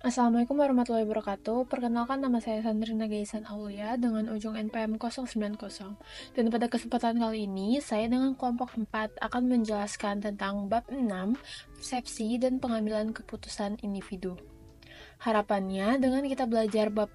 Assalamualaikum warahmatullahi wabarakatuh. Perkenalkan, nama saya Sandrina Gaisan Aulia dengan ujung NPM 090. Dan pada kesempatan kali ini, saya dengan kelompok 4 akan menjelaskan tentang bab 6, persepsi dan pengambilan keputusan individu. Harapannya, dengan kita belajar bab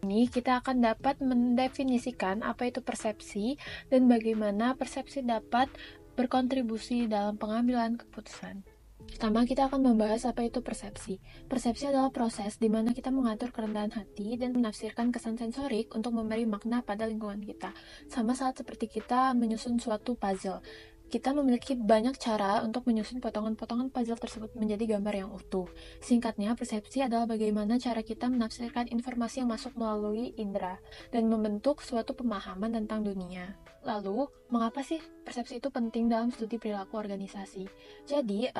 ini, kita akan dapat mendefinisikan apa itu persepsi dan bagaimana persepsi dapat berkontribusi dalam pengambilan keputusan. Pertama, kita akan membahas apa itu persepsi. Persepsi adalah proses di mana kita mengatur kerendahan hati dan menafsirkan kesan sensorik untuk memberi makna pada lingkungan kita. Sama saat seperti kita menyusun suatu puzzle. Kita memiliki banyak cara untuk menyusun potongan-potongan puzzle tersebut menjadi gambar yang utuh. Singkatnya, persepsi adalah bagaimana cara kita menafsirkan informasi yang masuk melalui indera dan membentuk suatu pemahaman tentang dunia. Lalu, mengapa sih persepsi itu penting dalam studi perilaku organisasi? Jadi,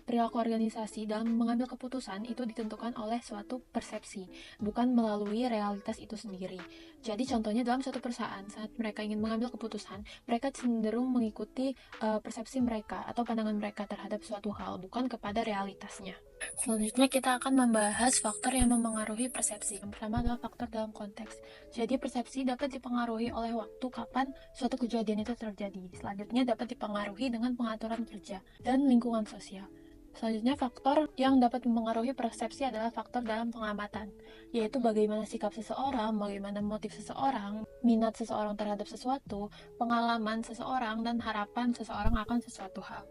perilaku organisasi dalam mengambil keputusan itu ditentukan oleh suatu persepsi, bukan melalui realitas itu sendiri. Jadi, contohnya dalam suatu perusahaan, saat mereka ingin mengambil keputusan, mereka cenderung mengikuti persepsi mereka atau pandangan mereka terhadap suatu hal, bukan kepada realitasnya. Selanjutnya kita akan membahas faktor yang memengaruhi persepsi. Yang pertama adalah faktor dalam konteks. Jadi persepsi dapat dipengaruhi oleh waktu kapan suatu kejadian itu terjadi. Selanjutnya dapat dipengaruhi dengan pengaturan kerja dan lingkungan sosial. Selanjutnya, faktor yang dapat mempengaruhi persepsi adalah faktor dalam pengamatan, yaitu bagaimana sikap seseorang, bagaimana motif seseorang, minat seseorang terhadap sesuatu, pengalaman seseorang, dan harapan seseorang akan sesuatu hal.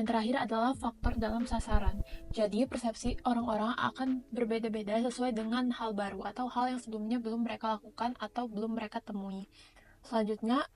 Yang terakhir adalah faktor dalam sasaran. Jadi, persepsi orang-orang akan berbeda-beda sesuai dengan hal baru atau hal yang sebelumnya belum mereka lakukan atau belum mereka temui. Selanjutnya,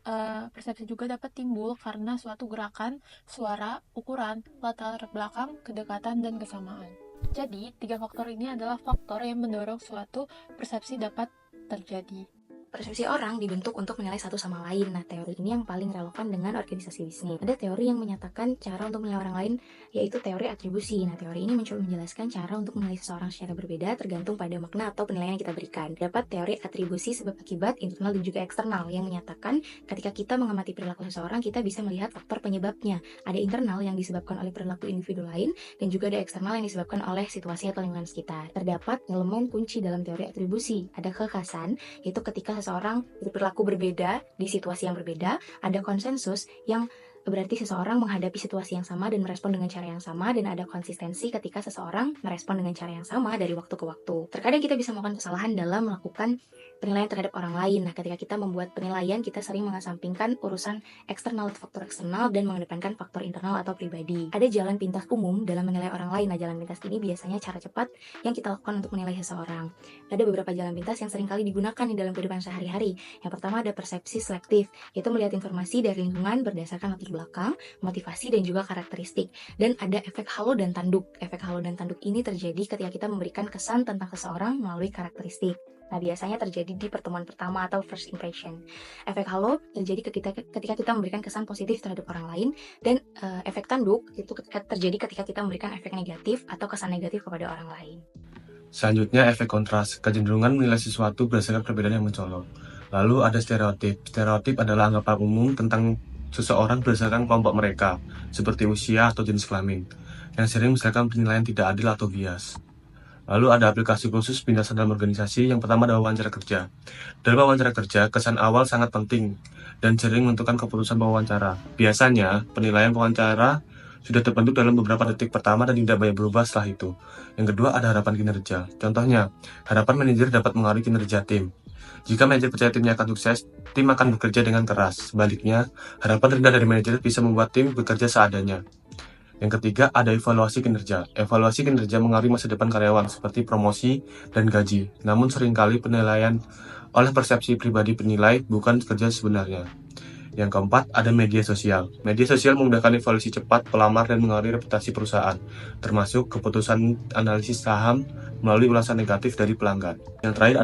persepsi juga dapat timbul karena suatu gerakan, suara, ukuran, latar belakang, kedekatan, dan kesamaan. Jadi, tiga faktor ini adalah faktor yang mendorong suatu persepsi dapat terjadi. Persepsi orang dibentuk untuk menilai satu sama lain. Nah, teori ini yang paling relevan dengan organisasi bisnis. Ada teori yang menyatakan cara untuk menilai orang lain, yaitu teori atribusi. Nah, teori ini mencoba menjelaskan cara untuk menilai seseorang secara berbeda tergantung pada makna atau penilaian yang kita berikan. Dapat teori atribusi sebab akibat internal dan juga eksternal yang menyatakan ketika kita mengamati perilaku seseorang, kita bisa melihat faktor penyebabnya. Ada internal yang disebabkan oleh perilaku individu lain dan juga ada eksternal yang disebabkan oleh situasi atau lingkungan sekitar. Terdapat elemen kunci dalam teori atribusi. Ada kekhasan, yaitu ketika seseorang berperilaku berbeda di situasi yang berbeda. Ada konsensus yang berarti seseorang menghadapi situasi yang sama dan merespon dengan cara yang sama, dan ada konsistensi ketika seseorang merespon dengan cara yang sama dari waktu ke waktu. Terkadang kita bisa melakukan kesalahan dalam melakukan penilaian terhadap orang lain. Nah, ketika kita membuat penilaian, kita sering mengesampingkan urusan eksternal atau faktor eksternal dan mengedepankan faktor internal atau pribadi. Ada jalan pintas umum dalam menilai orang lain. Nah, jalan pintas ini biasanya cara cepat yang kita lakukan untuk menilai seseorang. Ada beberapa jalan pintas yang seringkali digunakan di dalam kehidupan sehari-hari. Yang pertama ada persepsi selektif, yaitu melihat informasi dari lingkungan berdasarkan latar belakang, motivasi, dan juga karakteristik. Dan ada efek halo dan tanduk. Efek halo dan tanduk ini terjadi ketika kita memberikan kesan tentang seseorang melalui karakteristik. Nah, biasanya terjadi di pertemuan pertama atau first impression. Efek halo terjadi ketika kita memberikan kesan positif terhadap orang lain, dan efek tanduk itu terjadi ketika kita memberikan efek negatif atau kesan negatif kepada orang lain. Selanjutnya, efek kontras, kecenderungan menilai sesuatu berdasarkan perbedaan yang mencolok. Lalu ada stereotip. Stereotip adalah anggapan umum tentang seseorang berdasarkan kelompok mereka, seperti usia atau jenis kelamin, yang sering misalkan penilaian tidak adil atau bias. Lalu ada aplikasi khusus penjelasan dalam organisasi. Yang pertama adalah wawancara kerja. Dalam wawancara kerja, kesan awal sangat penting dan sering menentukan keputusan pewawancara. Biasanya, penilaian pewawancara sudah terbentuk dalam beberapa detik pertama dan tidak banyak berubah setelah itu. Yang kedua ada harapan kinerja. Contohnya, harapan manajer dapat mengaruhi kinerja tim. Jika manajer percaya timnya akan sukses, tim akan bekerja dengan keras. Sebaliknya, harapan rendah dari manajer bisa membuat tim bekerja seadanya. Yang ketiga, ada evaluasi kinerja. Evaluasi kinerja mengaruhi masa depan karyawan, seperti promosi dan gaji. Namun seringkali penilaian oleh persepsi pribadi penilai, bukan kerja sebenarnya. Yang keempat, ada media sosial. Media sosial memudahkan evaluasi cepat, pelamar, dan mengaruhi reputasi perusahaan, termasuk keputusan analisis saham melalui ulasan negatif dari pelanggan. Yang terakhir,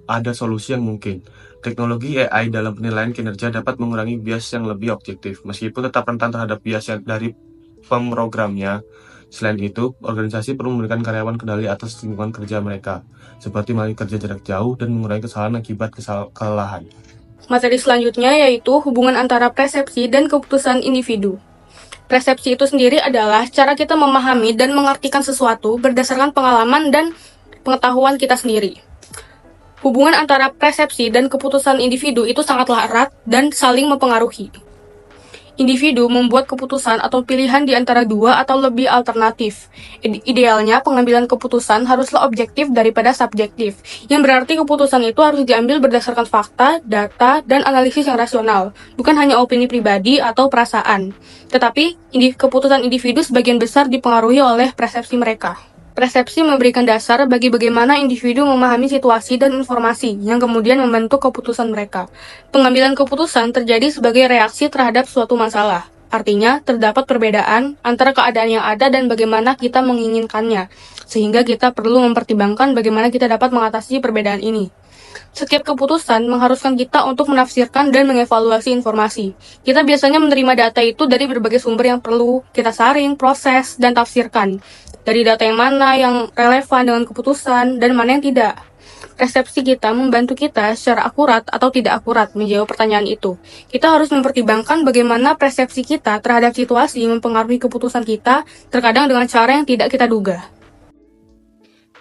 ada solusi yang mungkin. Teknologi AI dalam penilaian kinerja dapat mengurangi bias yang lebih objektif, meskipun tetap rentan terhadap bias yang dari pemrogramnya. Selain itu, organisasi perlu memberikan karyawan kendali atas lingkungan kerja mereka, seperti melalui kerja jarak jauh dan mengurangi kesalahan akibat kelelahan. Materi selanjutnya yaitu hubungan antara persepsi dan keputusan individu. Persepsi itu sendiri adalah cara kita memahami dan mengartikan sesuatu berdasarkan pengalaman dan pengetahuan kita sendiri. Hubungan antara persepsi dan keputusan individu itu sangatlah erat dan saling mempengaruhi. Individu membuat keputusan atau pilihan di antara dua atau lebih alternatif. Idealnya, pengambilan keputusan haruslah objektif daripada subjektif, yang berarti keputusan itu harus diambil berdasarkan fakta, data, dan analisis yang rasional, bukan hanya opini pribadi atau perasaan. Tetapi, keputusan individu sebagian besar dipengaruhi oleh persepsi mereka. Persepsi memberikan dasar bagi bagaimana individu memahami situasi dan informasi yang kemudian membentuk keputusan mereka. Pengambilan keputusan terjadi sebagai reaksi terhadap suatu masalah. Artinya, terdapat perbedaan antara keadaan yang ada dan bagaimana kita menginginkannya, sehingga kita perlu mempertimbangkan bagaimana kita dapat mengatasi perbedaan ini. Setiap keputusan mengharuskan kita untuk menafsirkan dan mengevaluasi informasi. Kita biasanya menerima data itu dari berbagai sumber yang perlu kita saring, proses, dan tafsirkan. Dari data yang mana yang relevan dengan keputusan dan mana yang tidak. Persepsi kita membantu kita secara akurat atau tidak akurat menjawab pertanyaan itu. Kita harus mempertimbangkan bagaimana persepsi kita terhadap situasi mempengaruhi keputusan kita, terkadang dengan cara yang tidak kita duga.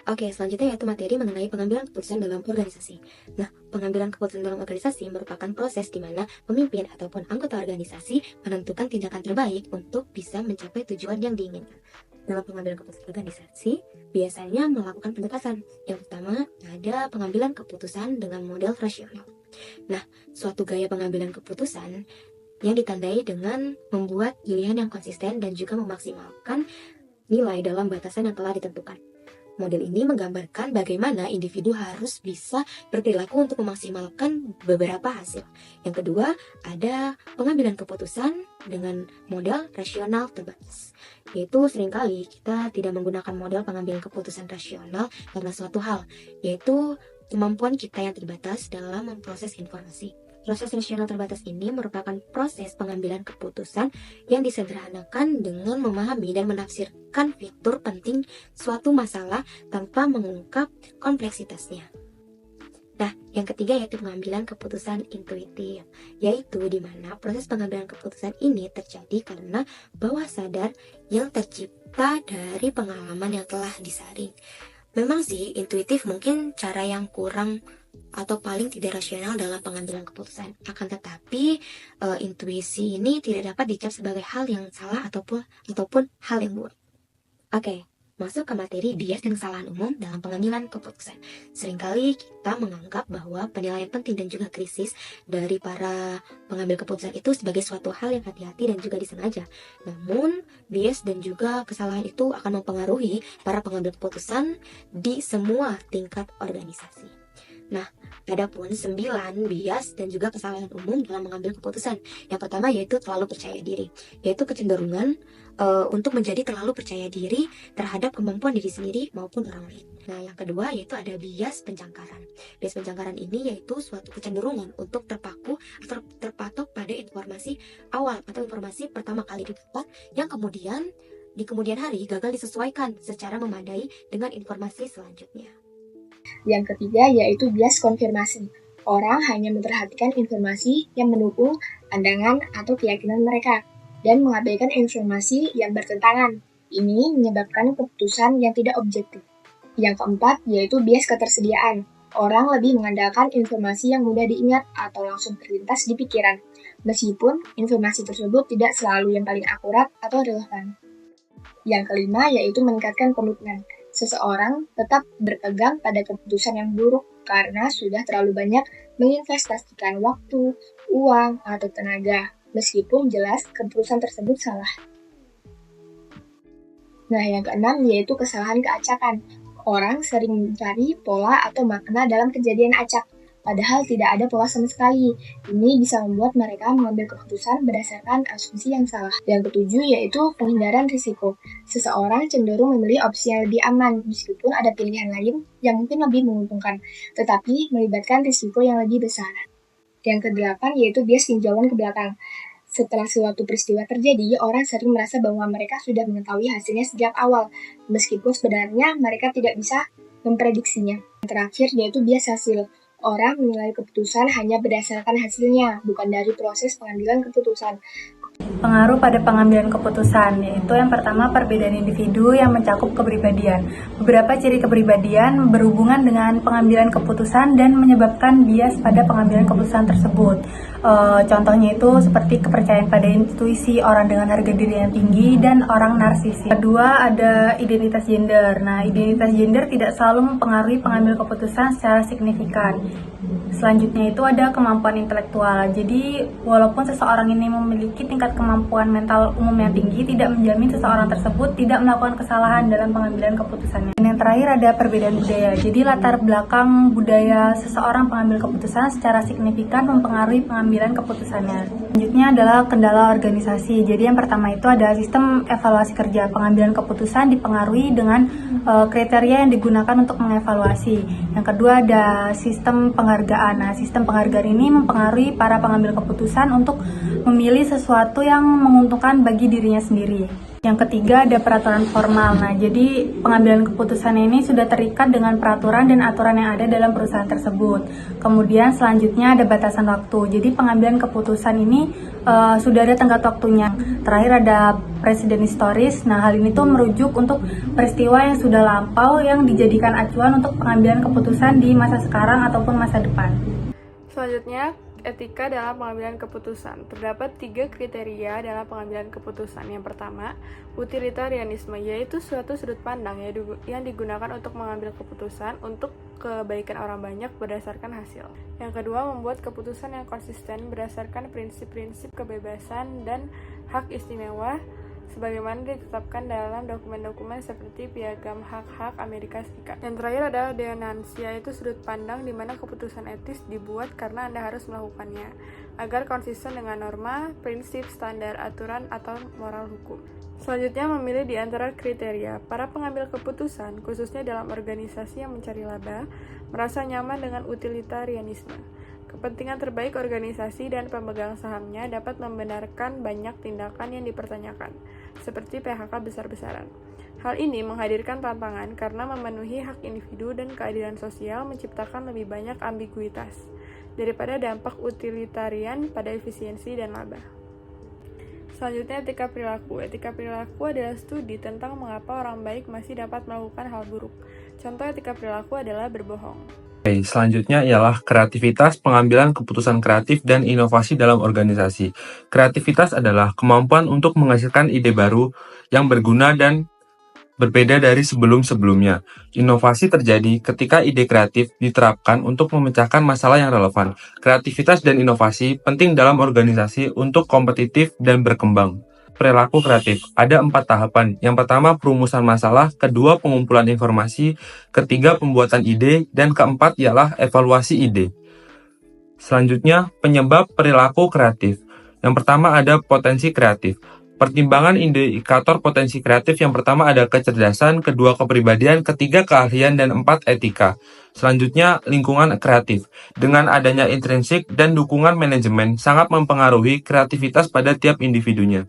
Oke, selanjutnya yaitu materi mengenai pengambilan keputusan dalam organisasi. Nah, pengambilan keputusan dalam organisasi merupakan proses di mana pemimpin ataupun anggota organisasi menentukan tindakan terbaik untuk bisa mencapai tujuan yang diinginkan. Dalam pengambilan keputusan organisasi, biasanya melakukan pendekatan. Yang pertama, ada pengambilan keputusan dengan model rasional. Nah, suatu gaya pengambilan keputusan yang ditandai dengan membuat pilihan yang konsisten dan juga memaksimalkan nilai dalam batasan yang telah ditentukan. Model ini menggambarkan bagaimana individu harus bisa berperilaku untuk memaksimalkan beberapa hasil. Yang kedua, ada pengambilan keputusan dengan model rasional terbatas. Yaitu seringkali kita tidak menggunakan model pengambilan keputusan rasional karena suatu hal, yaitu kemampuan kita yang terbatas dalam memproses informasi. Proses rasional terbatas ini merupakan proses pengambilan keputusan yang disederhanakan dengan memahami dan menafsirkan fitur penting suatu masalah tanpa mengungkap kompleksitasnya. Nah, yang ketiga yaitu pengambilan keputusan intuitif, yaitu di mana proses pengambilan keputusan ini terjadi karena bawah sadar yang tercipta dari pengalaman yang telah disaring. Memang sih, intuitif mungkin cara yang kurang atau paling tidak rasional dalam pengambilan keputusan. Akan tetapi, intuisi ini tidak dapat dicap sebagai hal yang salah ataupun hal yang buruk. Oke, masuk ke materi bias dan kesalahan umum dalam pengambilan keputusan. Seringkali kita menganggap bahwa penilaian penting dan juga krisis dari para pengambil keputusan itu sebagai suatu hal yang hati-hati dan juga disengaja. Namun, bias dan juga kesalahan itu akan mempengaruhi para pengambil keputusan di semua tingkat organisasi. Nah, ada pun 9 bias dan juga kesalahan umum dalam mengambil keputusan. Yang pertama yaitu terlalu percaya diri, yaitu kecenderungan untuk menjadi terlalu percaya diri terhadap kemampuan diri sendiri maupun orang lain. Nah, yang kedua yaitu ada bias pencangkaran. Bias pencangkaran ini yaitu suatu kecenderungan untuk terpaku atau terpatok pada informasi awal atau informasi pertama kali didapat yang kemudian di kemudian hari gagal disesuaikan secara memadai dengan informasi selanjutnya. Yang ketiga yaitu bias konfirmasi. Orang hanya memperhatikan informasi yang mendukung pandangan atau keyakinan mereka dan mengabaikan informasi yang bertentangan. Ini menyebabkan keputusan yang tidak objektif. Yang keempat yaitu bias ketersediaan. Orang lebih mengandalkan informasi yang mudah diingat atau langsung terlintas di pikiran, meskipun informasi tersebut tidak selalu yang paling akurat atau relevan. Yang kelima yaitu meningkatkan komitmen. Seseorang tetap berpegang pada keputusan yang buruk karena sudah terlalu banyak menginvestasikan waktu, uang, atau tenaga, meskipun jelas keputusan tersebut salah. Nah, yang keenam yaitu kesalahan keacakan. Orang sering mencari pola atau makna dalam kejadian acak, padahal tidak ada pola sama sekali. Ini bisa membuat mereka mengambil keputusan berdasarkan asumsi yang salah. Yang ketujuh yaitu penghindaran risiko. Seseorang cenderung memilih opsi yang lebih aman, meskipun ada pilihan lain yang mungkin lebih menguntungkan, tetapi melibatkan risiko yang lebih besar. Yang kedelapan yaitu bias tinjauan ke belakang. Setelah suatu peristiwa terjadi, orang sering merasa bahwa mereka sudah mengetahui hasilnya sejak awal, meskipun sebenarnya mereka tidak bisa memprediksinya. Yang terakhir yaitu bias hasil. Orang menilai keputusan hanya berdasarkan hasilnya, bukan dari proses pengambilan keputusan. Pengaruh pada pengambilan keputusan, yaitu yang pertama perbedaan individu yang mencakup kepribadian. Beberapa ciri kepribadian berhubungan dengan pengambilan keputusan dan menyebabkan bias pada pengambilan keputusan tersebut. Contohnya itu seperti kepercayaan pada intuisi, orang dengan harga diri yang tinggi, dan orang narsisik. Kedua, ada identitas gender. Nah, identitas gender tidak selalu mempengaruhi pengambil keputusan secara signifikan. Selanjutnya itu ada kemampuan intelektual. Jadi, walaupun seseorang ini memiliki tingkat kemampuan mental umum yang tinggi, tidak menjamin seseorang tersebut tidak melakukan kesalahan dalam pengambilan keputusannya. Dan yang terakhir ada perbedaan budaya. Jadi, latar belakang budaya seseorang pengambil keputusan secara signifikan mempengaruhi pengambilan keputusannya. Selanjutnya adalah kendala organisasi. Jadi, yang pertama itu ada sistem evaluasi kerja. Pengambilan keputusan dipengaruhi dengan kriteria yang digunakan untuk mengevaluasi. Yang kedua ada sistem penghargaan. Nah, sistem penghargaan ini mempengaruhi para pengambil keputusan untuk memilih sesuatu yang menguntungkan bagi dirinya sendiri. Yang ketiga ada peraturan formal. Nah, jadi pengambilan keputusan ini sudah terikat dengan peraturan dan aturan yang ada dalam perusahaan tersebut. Kemudian selanjutnya ada batasan waktu. Jadi pengambilan keputusan ini sudah ada tenggat waktunya. Terakhir ada presiden historis. Nah, hal ini tuh merujuk untuk peristiwa yang sudah lampau yang dijadikan acuan untuk pengambilan keputusan di masa sekarang ataupun masa depan. Selanjutnya, etika dalam pengambilan keputusan. Terdapat 3 kriteria dalam pengambilan keputusan. Yang pertama, utilitarianisme, yaitu suatu sudut pandang yang digunakan untuk mengambil keputusan untuk kebaikan orang banyak berdasarkan hasil. Yang kedua, membuat keputusan yang konsisten berdasarkan prinsip-prinsip kebebasan dan hak istimewa sebagaimana ditetapkan dalam dokumen-dokumen seperti Piagam Hak-Hak Amerika Serikat. Yang terakhir adalah deonansia, yaitu sudut pandang di mana keputusan etis dibuat karena Anda harus melakukannya, agar konsisten dengan norma, prinsip, standar, aturan, atau moral hukum. Selanjutnya, memilih di antara kriteria. Para pengambil keputusan, khususnya dalam organisasi yang mencari laba, merasa nyaman dengan utilitarianisme. Kepentingan terbaik organisasi dan pemegang sahamnya dapat membenarkan banyak tindakan yang dipertanyakan, seperti PHK besar-besaran. Hal ini menghadirkan tantangan karena memenuhi hak individu dan keadilan sosial menciptakan lebih banyak ambiguitas daripada dampak utilitarian pada efisiensi dan laba. Selanjutnya, etika perilaku. Etika perilaku adalah studi tentang mengapa orang baik masih dapat melakukan hal buruk. Contoh etika perilaku adalah berbohong. Selanjutnya ialah kreativitas, pengambilan keputusan kreatif, dan inovasi dalam organisasi. Kreativitas adalah kemampuan untuk menghasilkan ide baru yang berguna dan berbeda dari sebelum-sebelumnya. Inovasi terjadi ketika ide kreatif diterapkan untuk memecahkan masalah yang relevan. Kreativitas dan inovasi penting dalam organisasi untuk kompetitif dan berkembang. Perilaku kreatif. Ada 4 tahapan. Yang pertama, perumusan masalah. Kedua, pengumpulan informasi. Ketiga, pembuatan ide. Dan keempat ialah evaluasi ide. Selanjutnya, penyebab perilaku kreatif. Yang pertama ada potensi kreatif. Pertimbangan indikator potensi kreatif yang pertama ada kecerdasan, kedua kepribadian, ketiga keahlian, dan 4 etika. Selanjutnya, lingkungan kreatif. Dengan adanya intrinsik dan dukungan manajemen sangat mempengaruhi kreativitas pada tiap individunya.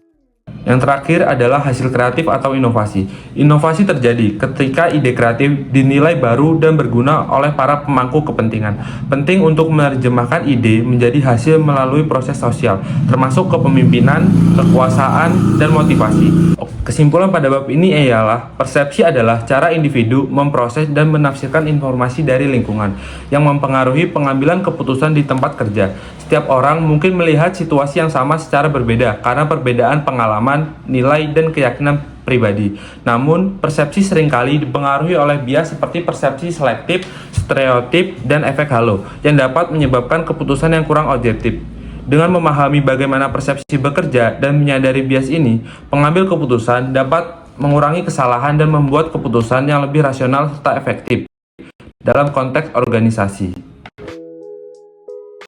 Yang terakhir adalah hasil kreatif atau inovasi. Inovasi terjadi ketika ide kreatif dinilai baru dan berguna oleh para pemangku kepentingan. Penting untuk menerjemahkan ide menjadi hasil melalui proses sosial, termasuk kepemimpinan, kekuasaan, dan motivasi. Kesimpulan pada bab ini ialah persepsi adalah cara individu memproses dan menafsirkan informasi dari lingkungan yang mempengaruhi pengambilan keputusan di tempat kerja. Setiap orang mungkin melihat situasi yang sama secara berbeda karena perbedaan pengalaman, nilai, dan keyakinan pribadi. Namun, persepsi seringkali dipengaruhi oleh bias seperti persepsi selektif, stereotip, dan efek halo yang dapat menyebabkan keputusan yang kurang objektif. Dengan memahami bagaimana persepsi bekerja dan menyadari bias ini, pengambil keputusan dapat mengurangi kesalahan dan membuat keputusan yang lebih rasional serta efektif dalam konteks organisasi.